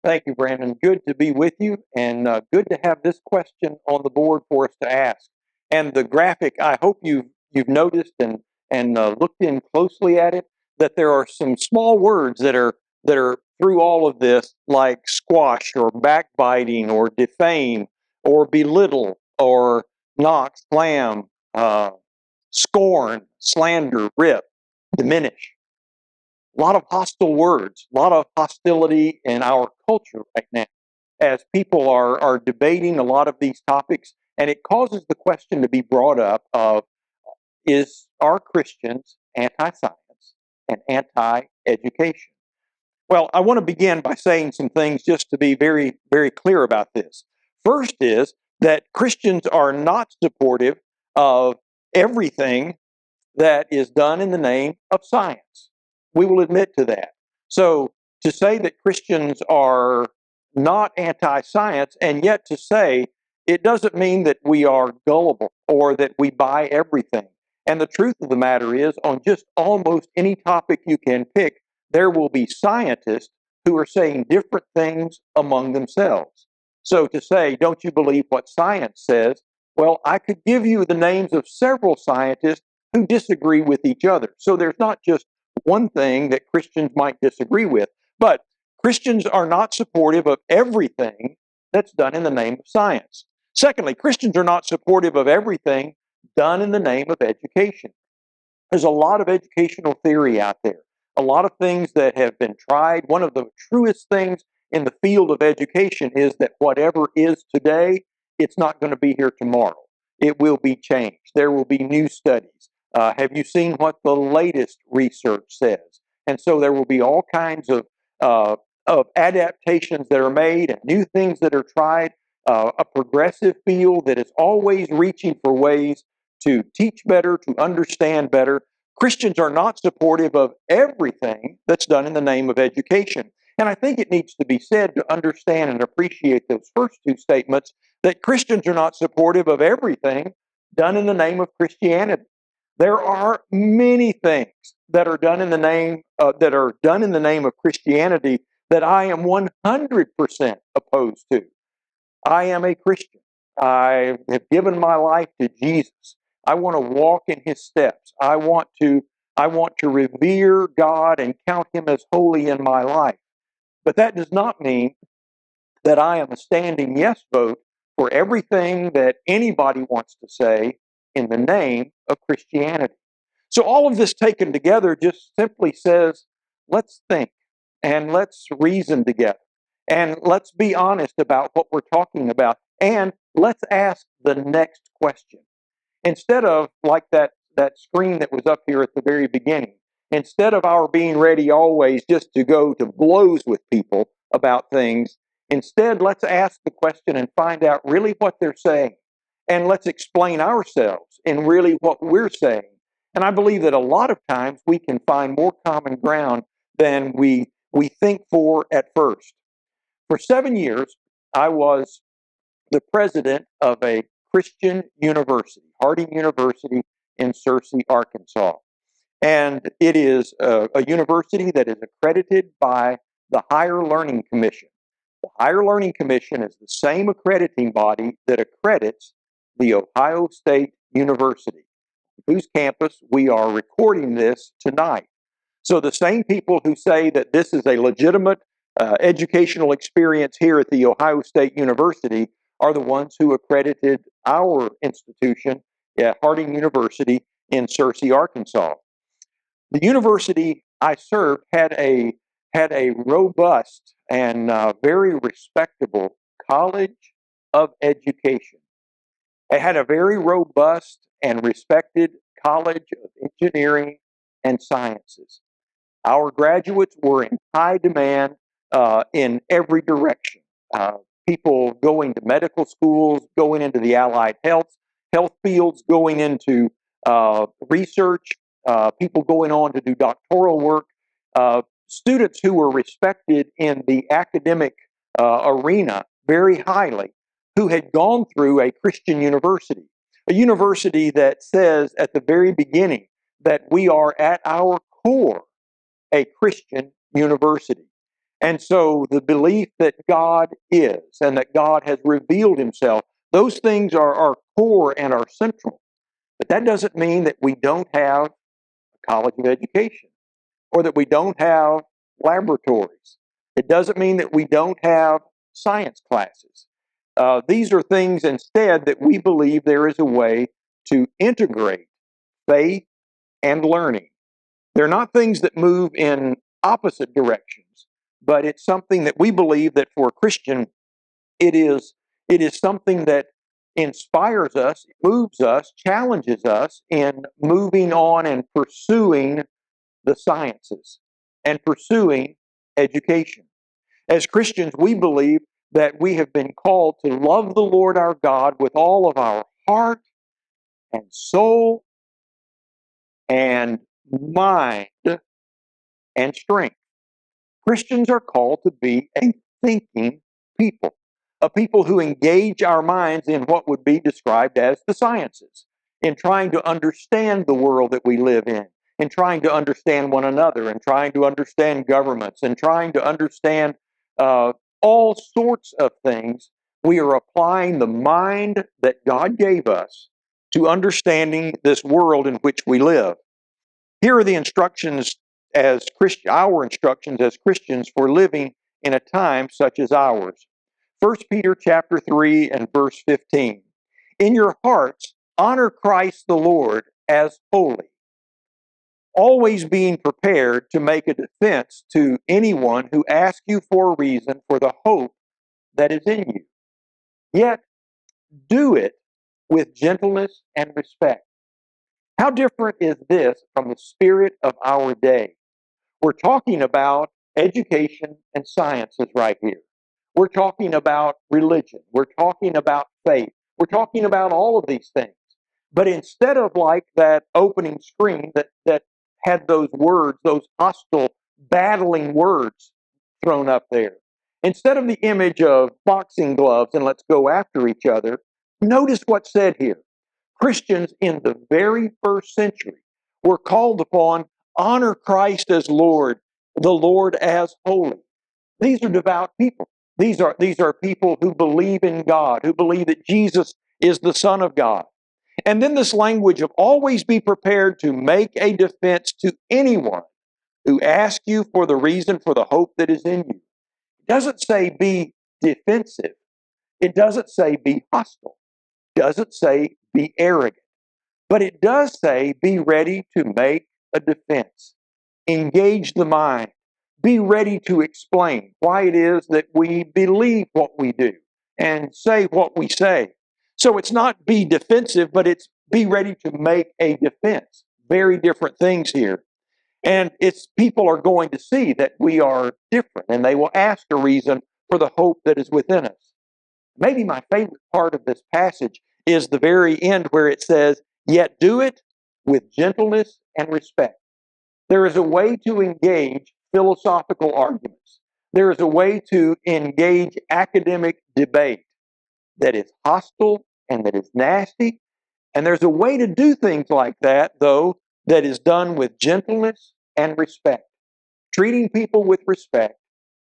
Thank you, Brandon. Good to be with you, and good to have this question on the board for us to ask. And the graphic, I hope you've noticed and looked in closely at it. That there are some small words that are through all of this, like squash or backbiting or defame or belittle or knock, slam, scorn, slander, rip, diminish. A lot of hostile words, a lot of hostility in our culture right now as people are debating a lot of these topics. And it causes the question to be brought up of, are Christians anti-science and anti-education? Well, I want to begin by saying some things just to be very, very clear about this. First is that Christians are not supportive of everything that is done in the name of science. We will admit to that. So to say that Christians are not anti-science, and yet to say it doesn't mean that we are gullible or that we buy everything. And the truth of the matter is, on just almost any topic you can pick, there will be scientists who are saying different things among themselves. So to say, don't you believe what science says? Well, I could give you the names of several scientists who disagree with each other. So there's not just one thing that Christians might disagree with, but Christians are not supportive of everything that's done in the name of science. Secondly, Christians are not supportive of everything done in the name of education. There's a lot of educational theory out there, a lot of things that have been tried. One of the truest things in the field of education is that whatever is today, it's not going to be here tomorrow. It will be changed. There will be new studies. Have you seen what the latest research says? And so there will be all kinds of adaptations that are made and new things that are tried. A progressive field that is always reaching for ways to teach better, to understand better. Christians are not supportive of everything that's done in the name of education. And I think it needs to be said to understand and appreciate those first two statements that Christians are not supportive of everything done in the name of Christianity. There are many things that are done in the name of Christianity that I am 100% opposed to. I am a Christian. I have given my life to Jesus. I want to walk in his steps. I want to revere God and count him as holy in my life. But that does not mean that I am a standing yes vote for everything that anybody wants to say in the name of Christianity. So all of this taken together just simply says, let's think and let's reason together. And let's be honest about what we're talking about. And let's ask the next question. Instead of like that screen that was up here at the very beginning, instead of our being ready always just to go to blows with people about things, instead let's ask the question and find out really what they're saying. And let's explain ourselves in really what we're saying. And I believe that a lot of times we can find more common ground than we think for at first. For 7 years, I was the president of a Christian university, Harding University in Searcy, Arkansas. And it is a university that is accredited by the Higher Learning Commission. The Higher Learning Commission is the same accrediting body that accredits the Ohio State University, whose campus we are recording this tonight. So the same people who say that this is a legitimate educational experience here at the Ohio State University are the ones who accredited our institution at Harding University in Searcy, Arkansas. The university I served had a robust and very respectable college of education. It had a very robust and respected college of engineering and sciences. Our graduates were in high demand in every direction. People going to medical schools, going into the allied health fields, going into research, people going on to do doctoral work, students who were respected in the academic arena very highly, who had gone through a Christian university, a university that says at the very beginning that we are at our core a Christian university. And so the belief that God is and that God has revealed himself, those things are core and are central. But that doesn't mean that we don't have a college of education or that we don't have laboratories. It doesn't mean that we don't have science classes. These are things instead that we believe there is a way to integrate faith and learning. They're not things that move in opposite directions, but it's something that we believe that for a Christian, it is, it is something that inspires us, moves us, challenges us in moving on and pursuing the sciences and pursuing education. As Christians, we believe that we have been called to love the Lord our God with all of our heart and soul and mind and strength. Christians are called to be a thinking people, a people who engage our minds in what would be described as the sciences, in trying to understand the world that we live in trying to understand one another, and trying to understand governments, and trying to understand all sorts of things. We are applying the mind that God gave us to understanding this world in which we live. Here are the instructions as our instructions as Christians for living in a time such as ours. 1 Peter chapter 3 and verse 15. In your hearts, honor Christ the Lord as holy, always being prepared to make a defense to anyone who asks you for a reason for the hope that is in you. Yet do it with gentleness and respect. How different is this from the spirit of our day? We're talking about education and sciences right here. We're talking about religion. We're talking about faith. We're talking about all of these things. But instead of like that opening screen that had those words, those hostile, battling words thrown up there, instead of the image of boxing gloves and let's go after each other, notice what's said here. Christians in the very first century were called upon honor Christ as Lord, the Lord as holy. These are devout people. These are people who believe in God, who believe that Jesus is the Son of God. And then this language of always be prepared to make a defense to anyone who asks you for the reason for the hope that is in you. It doesn't say be defensive. It doesn't say be hostile. It doesn't say be arrogant. But it does say, be ready to make a defense. Engage the mind. Be ready to explain why it is that we believe what we do and say what we say. So it's not be defensive, but it's be ready to make a defense. Very different things here. And it's people are going to see that we are different, and they will ask a reason for the hope that is within us. Maybe my favorite part of this passage is the very end where it says, yet do it with gentleness and respect. There is a way to engage philosophical arguments. There is a way to engage academic debate that is hostile and that is nasty. And there's a way to do things like that, though, that is done with gentleness and respect. Treating people with respect,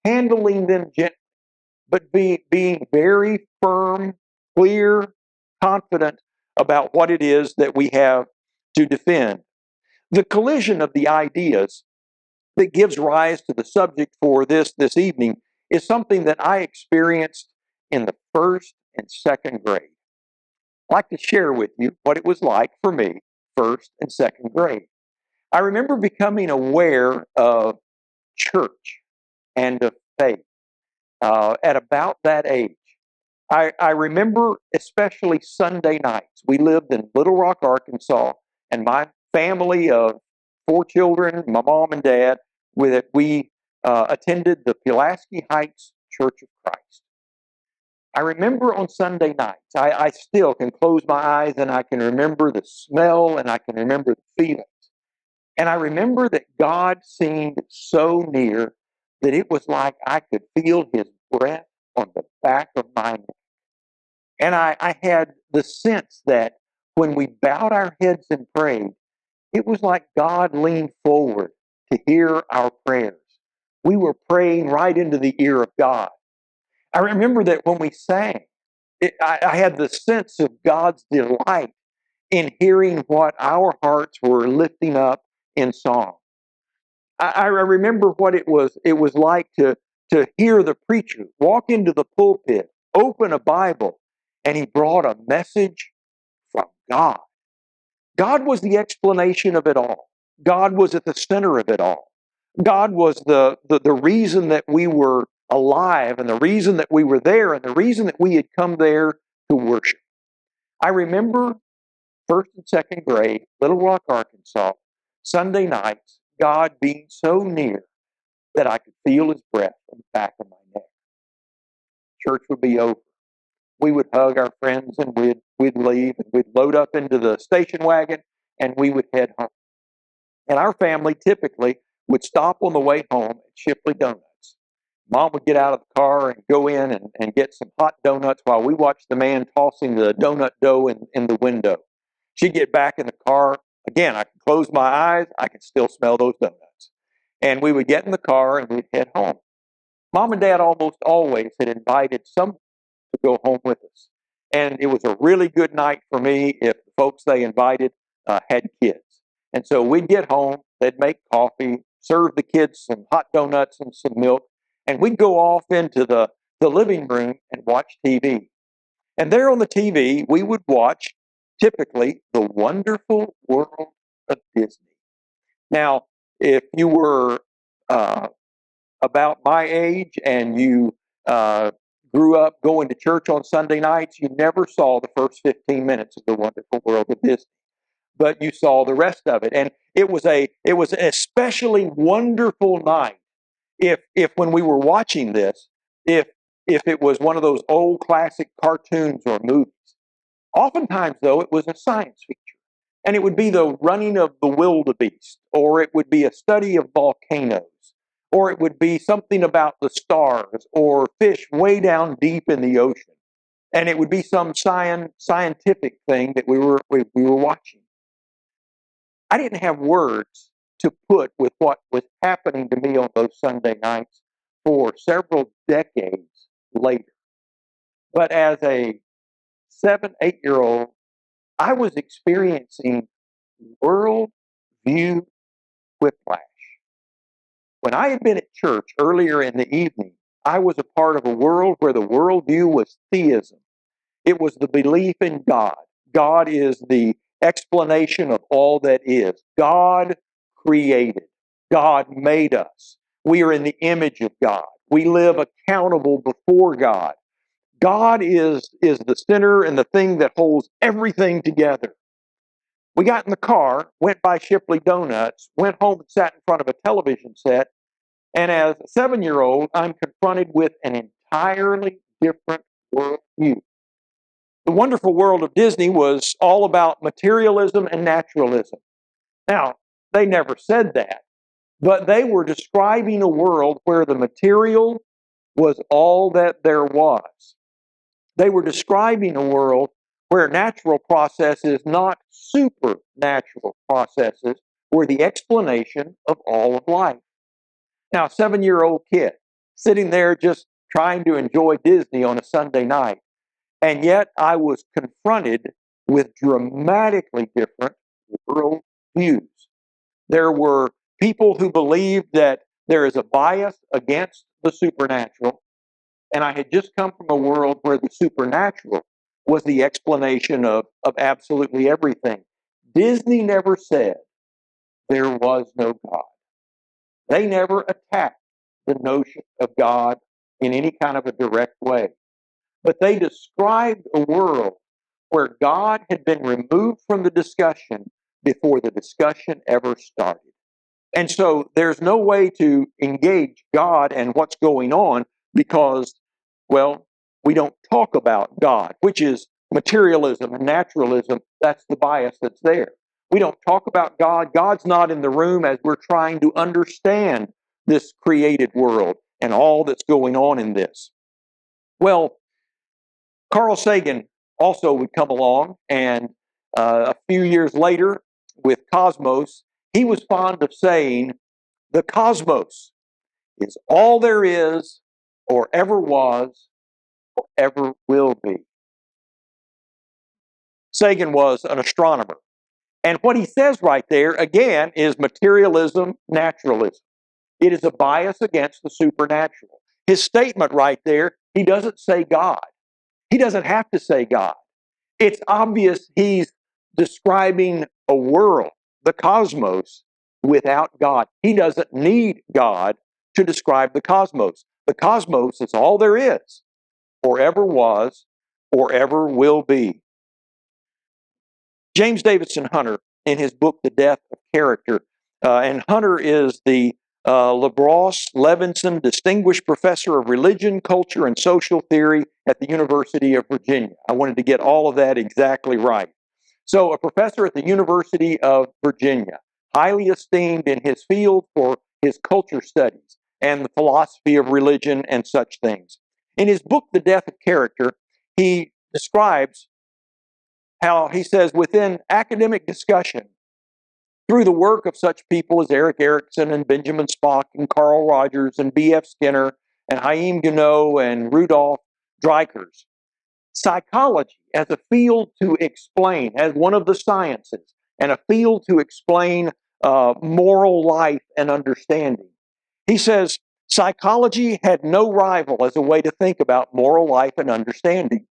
handling them gently, but being very firm, clear, confident about what it is that we have to defend. The collision of the ideas that gives rise to the subject for this evening is something that I experienced in the first and second grade. I'd like to share with you what it was like for me, first and second grade. I remember becoming aware of church and of faith at about that age. I remember especially Sunday nights. We lived in Little Rock, Arkansas, and my family of 4 children, my mom and dad, we attended the Pulaski Heights Church of Christ. I remember on Sunday nights, I still can close my eyes and I can remember the smell and I can remember the feelings. And I remember that God seemed so near that it was like I could feel his breath on the back of my neck. And I had the sense that when we bowed our heads and prayed, it was like God leaned forward to hear our prayers. We were praying right into the ear of God. I remember that when we sang, I had the sense of God's delight in hearing what our hearts were lifting up in song. I remember what it was. It was like to hear the preacher walk into the pulpit, open a Bible, and he brought a message from God. God was the explanation of it all. God was at the center of it all. God was the reason that we were alive, and the reason that we were there, and the reason that we had come there to worship. I remember first and second grade, Little Rock, Arkansas, Sunday nights, God being so near that I could feel his breath on the back of my neck. Church would be over. We would hug our friends and we'd leave, and we'd load up into the station wagon and we would head home. And our family typically would stop on the way home at Shipley Donuts. Mom would get out of the car and go in and get some hot donuts while we watched the man tossing the donut dough in the window. She'd get back in the car. Again, I could close my eyes. I could still smell those donuts. And we would get in the car and we'd head home. Mom and Dad almost always had invited someone to go home with us. And it was a really good night for me if the folks they invited had kids. And so we'd get home, they'd make coffee, serve the kids some hot donuts and some milk, and we'd go off into the living room and watch TV. And there on the TV, we would watch typically The Wonderful World of Disney. Now, if you were about my age and you grew up going to church on Sunday nights, you never saw the first 15 minutes of The Wonderful World of Disney, but you saw the rest of it. And it was an especially wonderful night if when we were watching this, if it was one of those old classic cartoons or movies. Oftentimes, though, it was a science feature. And it would be the running of the wildebeest, or it would be a study of volcanoes, or it would be something about the stars, or fish way down deep in the ocean. And it would be some scientific thing that we were watching. I didn't have words to put with what was happening to me on those Sunday nights for several decades later. But as a 7, 8-year-old, I was experiencing worldview whiplash. When I had been at church earlier in the evening, I was a part of a world where the worldview was theism. It was the belief in God. God is the explanation of all that is. God created. God made us. We are in the image of God. We live accountable before God. God is the center and the thing that holds everything together. We got in the car, went by Shipley Donuts, went home and sat in front of a television set, and as a 7-year-old, I'm confronted with an entirely different worldview. The Wonderful World of Disney was all about materialism and naturalism. Now, they never said that, but they were describing a world where the material was all that there was. They were describing a world where natural processes, not supernatural processes, were the explanation of all of life. Now, a 7-year-old kid sitting there just trying to enjoy Disney on a Sunday night, and yet I was confronted with dramatically different world views. There were people who believed that there is a bias against the supernatural, and I had just come from a world where the supernatural was the explanation of absolutely everything. Disney never said there was no God. They never attacked the notion of God in any kind of a direct way. But they described a world where God had been removed from the discussion before the discussion ever started. And so there's no way to engage God and what's going on because, well, we don't talk about God, which is materialism and naturalism. That's the bias that's there. We don't talk about God. God's not in the room as we're trying to understand this created world and all that's going on in this. Well, Carl Sagan also would come along, and a few years later with Cosmos, he was fond of saying, the cosmos is all there is, or ever was, or ever will be. Sagan was an astronomer. And what he says right there, again, is materialism, naturalism. It is a bias against the supernatural. His statement right there, he doesn't say God. He doesn't have to say God. It's obvious he's describing a world, the cosmos, without God. He doesn't need God to describe the cosmos. The cosmos is all there is, or ever was, or ever will be. James Davidson Hunter, in his book, The Death of Character, and Hunter is the LaBrosse Levinson Distinguished Professor of Religion, Culture, and Social Theory at the University of Virginia. I wanted to get all of that exactly right. So, a professor at the University of Virginia, highly esteemed in his field for his culture studies and the philosophy of religion and such things. In his book, The Death of Character, he describes how he says within academic discussion, through the work of such people as Erik Erikson and Benjamin Spock and Carl Rogers and B.F. Skinner and Haim Gunot and Rudolf Dreikurs, psychology as a field to explain, as one of the sciences, and a field to explain moral life and understanding. He says, psychology had no rival as a way to think about moral life and understanding.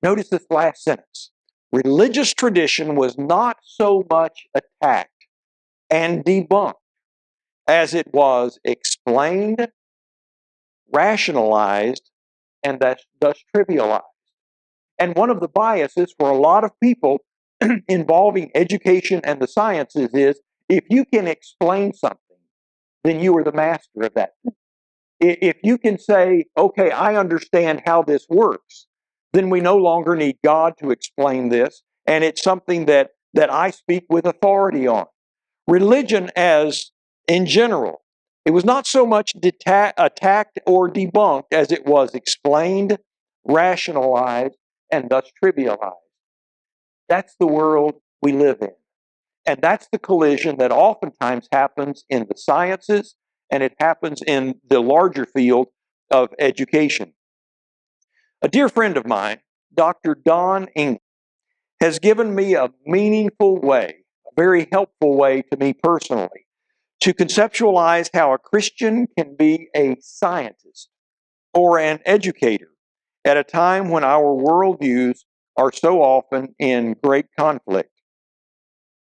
Notice this last sentence. Religious tradition was not so much attacked and debunked as it was explained, rationalized, and thus trivialized. And one of the biases for a lot of people involving education and the sciences is if you can explain something, then you are the master of that. If you can say, okay, I understand how this works, then we no longer need God to explain this, and it's something that I speak with authority on. Religion as in general, it was not so much attacked or debunked as it was explained, rationalized, and thus trivialized. That's the world we live in. And that's the collision that oftentimes happens in the sciences, and it happens in the larger field of education. A dear friend of mine, Dr. Don England, has given me a meaningful way, a very helpful way to me personally, to conceptualize how a Christian can be a scientist or an educator at a time when our worldviews are so often in great conflict.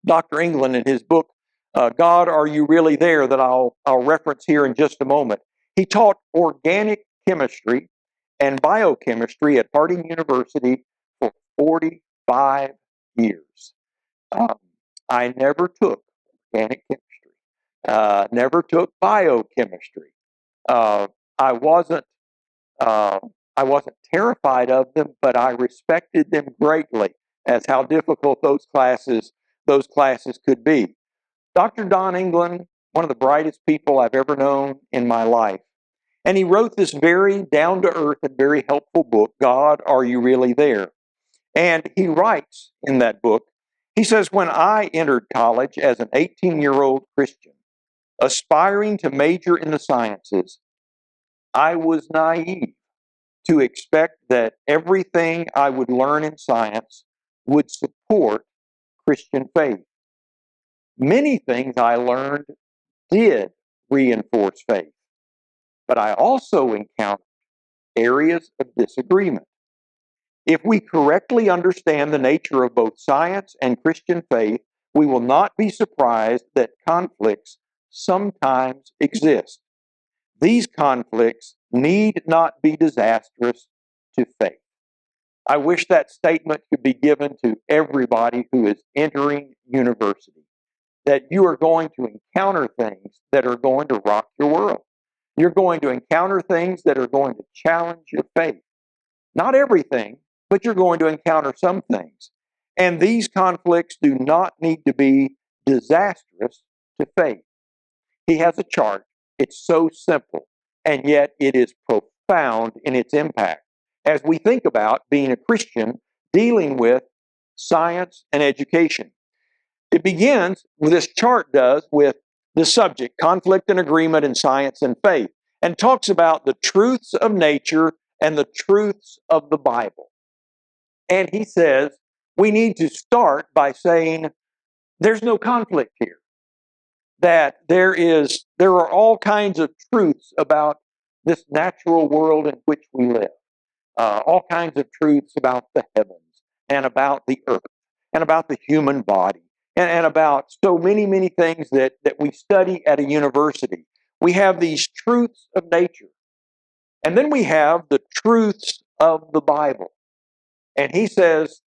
Dr. England, in his book, God, Are You Really There?, that I'll reference here in just a moment, he taught organic chemistry and biochemistry at Harding University for 45 years. I never took organic chemistry, never took biochemistry. I wasn't terrified of them, but I respected them greatly as how difficult those classes could be. Dr. Don England, one of the brightest people I've ever known in my life, and he wrote this very down-to-earth and very helpful book, God, Are You Really There? And he writes in that book, he says, when I entered college as an 18-year-old Christian, aspiring to major in the sciences, I was naive to expect that everything I would learn in science would support Christian faith. Many things I learned did reinforce faith, but I also encountered areas of disagreement. If we correctly understand the nature of both science and Christian faith, we will not be surprised that conflicts sometimes exist. These conflicts need not be disastrous to faith. I wish that statement could be given to everybody who is entering university, that you are going to encounter things that are going to rock your world. You're going to encounter things that are going to challenge your faith. Not everything, but you're going to encounter some things. And these conflicts do not need to be disastrous to faith. He has a chart. It's so simple, and yet it is profound in its impact as we think about being a Christian dealing with science and education. It begins, this chart does, with the subject, conflict and agreement in science and faith, and talks about the truths of nature and the truths of the Bible. And he says we need to start by saying there's no conflict here, that there are all kinds of truths about this natural world in which we live, all kinds of truths about the heavens and about the earth and about the human body and about so many, many things that we study at a university. We have these truths of nature. And then we have the truths of the Bible. And he says,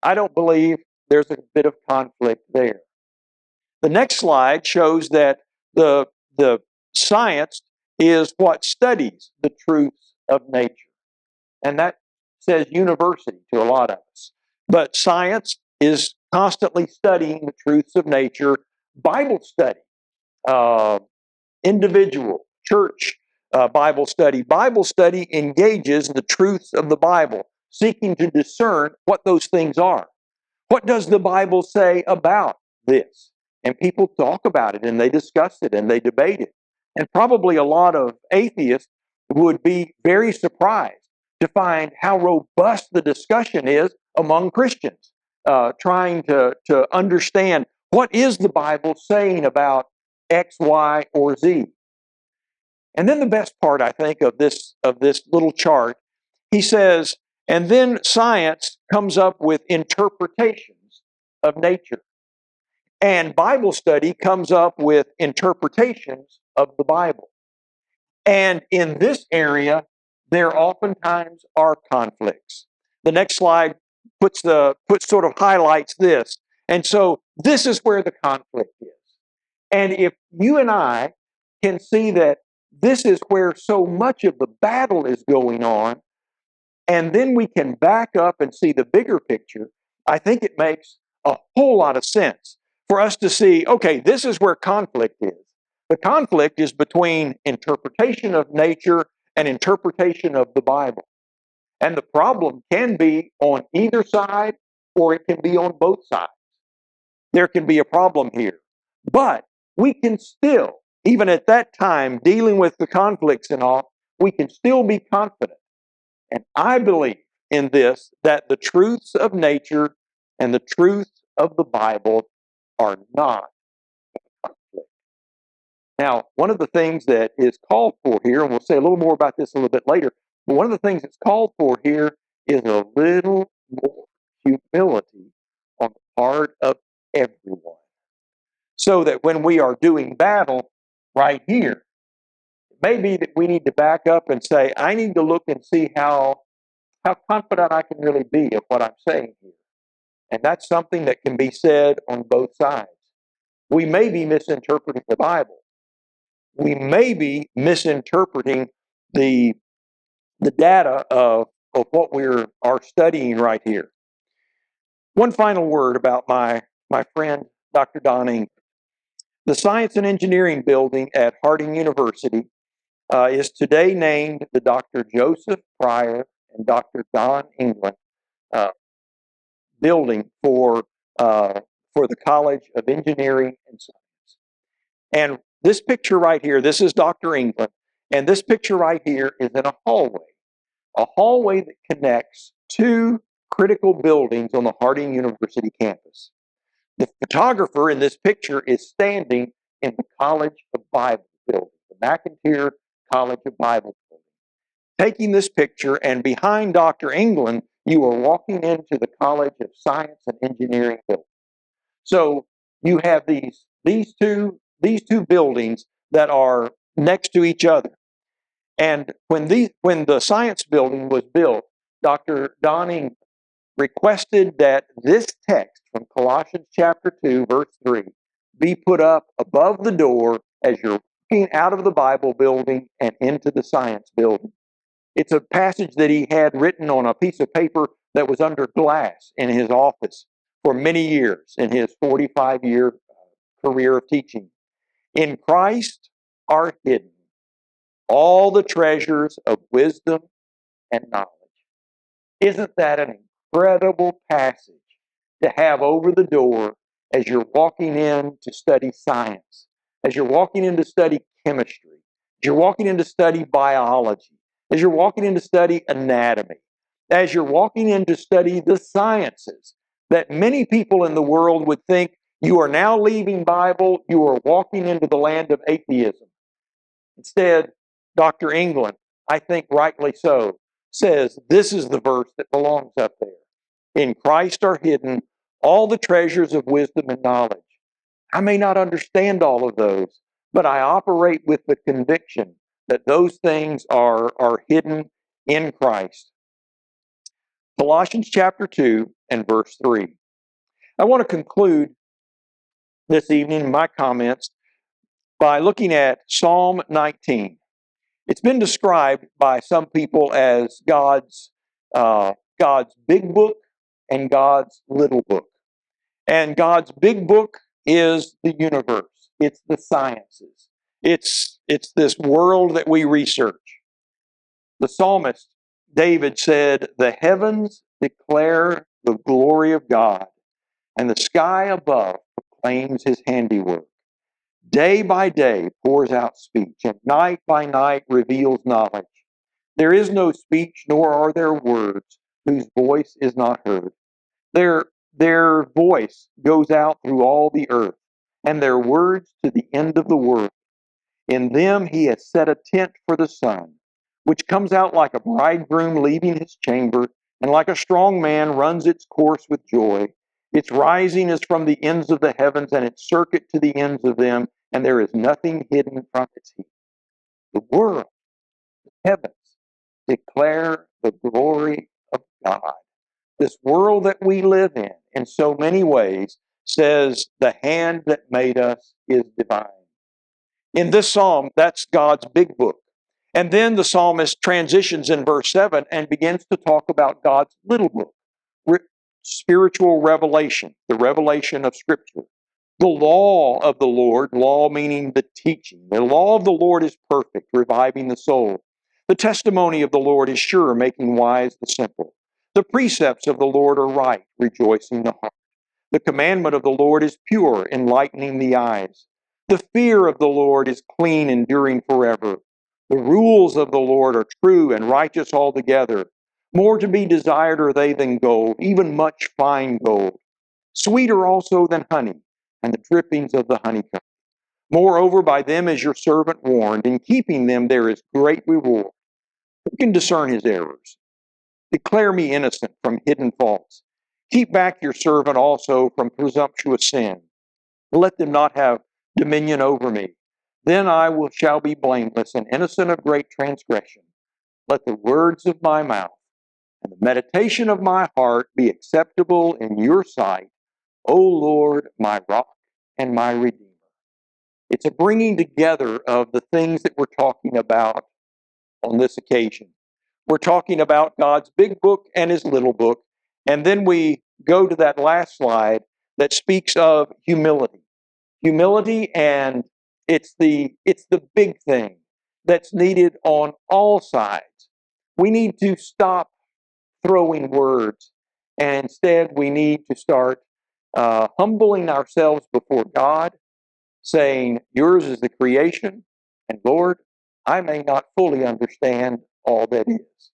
I don't believe there's a bit of conflict there. The next slide shows that the science is what studies the truths of nature. And that says university to a lot of us. But science is constantly studying the truths of nature. Bible study, individual, church Bible study. Bible study engages the truths of the Bible, seeking to discern what those things are. What does the Bible say about this? And people talk about it and they discuss it and they debate it. And probably a lot of atheists would be very surprised to find how robust the discussion is among Christians, trying to understand what is the Bible saying about X, Y, or Z. And then the best part, I think, of this little chart, he says, and then science comes up with interpretations of nature. And Bible study comes up with interpretations of the Bible. And in this area, there oftentimes are conflicts. The next slide sort of highlights this. And so this is where the conflict is. And if you and I can see that this is where so much of the battle is going on, and then we can back up and see the bigger picture, I think it makes a whole lot of sense for us to see, okay, this is where conflict is. The conflict is between interpretation of nature and interpretation of the Bible. And the problem can be on either side, or it can be on both sides. There can be a problem here. But we can still, even at that time, dealing with the conflicts and all, we can still be confident. And I believe in this, that the truths of nature and the truths of the Bible are not in conflict. Now, one of the things that is called for here, and we'll say a little more about this a little bit later, but one of the things that's called for here is a little more humility on the part of everyone. So that when we are doing battle right here, it may be that we need to back up and say, I need to look and see how confident I can really be of what I'm saying here. And that's something that can be said on both sides. We may be misinterpreting the Bible. We may be misinterpreting the data of what we are studying right here. One final word about my friend, Dr. Don England. The Science and Engineering Building at Harding University is today named the Dr. Joseph Pryor and Dr. Don England building for the College of Engineering and Science. And this picture right here, this is Dr. England, and this picture right here is in a hallway that connects two critical buildings on the Harding University campus. The photographer in this picture is standing in the College of Bible building, the McIntyre College of Bible building, taking this picture, and behind Dr. England, you are walking into the College of Science and Engineering building. So you have these two buildings that are next to each other. And when the science building was built, Dr. Don England requested that this text from Colossians chapter 2, verse 3, be put up above the door as you're walking out of the Bible building and into the science building. It's a passage that he had written on a piece of paper that was under glass in his office for many years in his 45-year career of teaching. In Christ are hidden all the treasures of wisdom and knowledge. Isn't that an incredible passage to have over the door as you're walking in to study science as you're walking in to study chemistry, as you're walking in to study biology, as you're walking in to study anatomy, as you're walking in to study the sciences, that many people in the world would think you are now leaving Bible, you are walking into the land of atheism. Instead, Dr. England, I think rightly so, says this is the verse that belongs up there. In Christ are hidden all the treasures of wisdom and knowledge. I may not understand all of those, but I operate with the conviction that those things are hidden in Christ. Colossians chapter 2 and verse 3. I want to conclude this evening my comments by looking at Psalm 19. It's been described by some people as God's big book and God's little book. And God's big book is the universe. It's the sciences. It's this world that we research. The psalmist David said, "The heavens declare the glory of God, and the sky above proclaims his handiwork. Day by day pours out speech, and night by night reveals knowledge. There is no speech, nor are there words whose voice is not heard. Their voice goes out through all the earth, and their words to the end of the world. In them he has set a tent for the sun, which comes out like a bridegroom leaving his chamber, and like a strong man runs its course with joy. Its rising is from the ends of the heavens, and its circuit to the ends of them, and there is nothing hidden from its heat." The world, the heavens, declare the glory of God. This world that we live in so many ways, says the hand that made us is divine. In this psalm, that's God's big book. And then the psalmist transitions in verse 7 and begins to talk about God's little book, spiritual revelation, the revelation of Scripture. The law of the Lord, law meaning the teaching. The law of the Lord is perfect, reviving the soul. The testimony of the Lord is sure, making wise the simple. The precepts of the Lord are right, rejoicing the heart. The commandment of the Lord is pure, enlightening the eyes. The fear of the Lord is clean, enduring forever. The rules of the Lord are true and righteous altogether. More to be desired are they than gold, even much fine gold. Sweeter also than honey, and the drippings of the honeycomb. Moreover, by them is your servant warned. In keeping them there is great reward. Who can discern his errors? Declare me innocent from hidden faults. Keep back your servant also from presumptuous sin. Let them not have dominion over me. Then shall be blameless and innocent of great transgression. Let the words of my mouth and the meditation of my heart be acceptable in your sight, O Lord, my rock and my redeemer. It's a bringing together of the things that we're talking about on this occasion. We're talking about God's big book and his little book. And then we go to that last slide that speaks of humility. Humility, and it's the big thing that's needed on all sides. We need to stop throwing words, and instead we need to start humbling ourselves before God, saying, yours is the creation, and Lord, I may not fully understand all that is,